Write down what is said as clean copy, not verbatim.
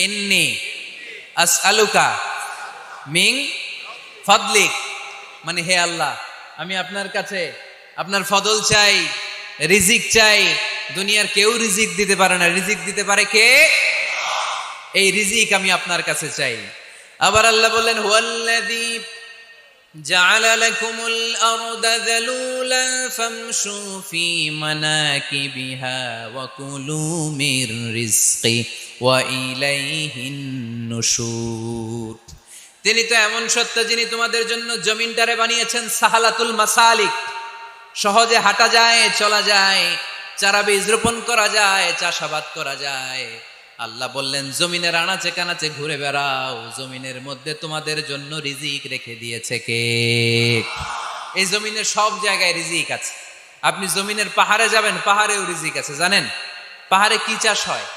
ইন্নী আসআলুকা মিন ফাদলিক, মানে হে আল্লাহ, আমি আপনার কাছে আপনার ফদল চাই, রিজিক চাই। দুনিয়ার কেউ রিজিক দিতে পারে না, রিজিক দিতে পারে কে? এই রিজিক আমি আপনার কাছে চাই। আবার আল্লাহ বললেন, হুয়াল্লাযী জাআলা লাকুমুল আরদা যালুলান ফামশু ফি মানাকিবিহা ওয়া কুলু মির রিজকি ওয়া ইলাইহিন নুশুর। তিনি তো এমন সত্তা যিনি তোমাদের জন্য জমিনটারে বানিয়েছেন সাহালাতুল মাসালিক, সহজে হাঁটা যায়, চলা যায়, চারা বীজ রোপণ করা যায়, চাষাবাদ করা যায়। আল্লাহ বললেন, জমিনের আনাচে কানাচে ঘুরে বেড়াও, জমিনের মধ্যে তোমাদের জন্য রিজিক রেখে দিয়েছে কে? এই জমিনের সব জায়গায় রিজিক আছে। আপনি জমিনের পাহাড়ে যাবেন, পাহাড়েও রিজিক আছে। জানেন পাহাড়ে কি চাষ হয়?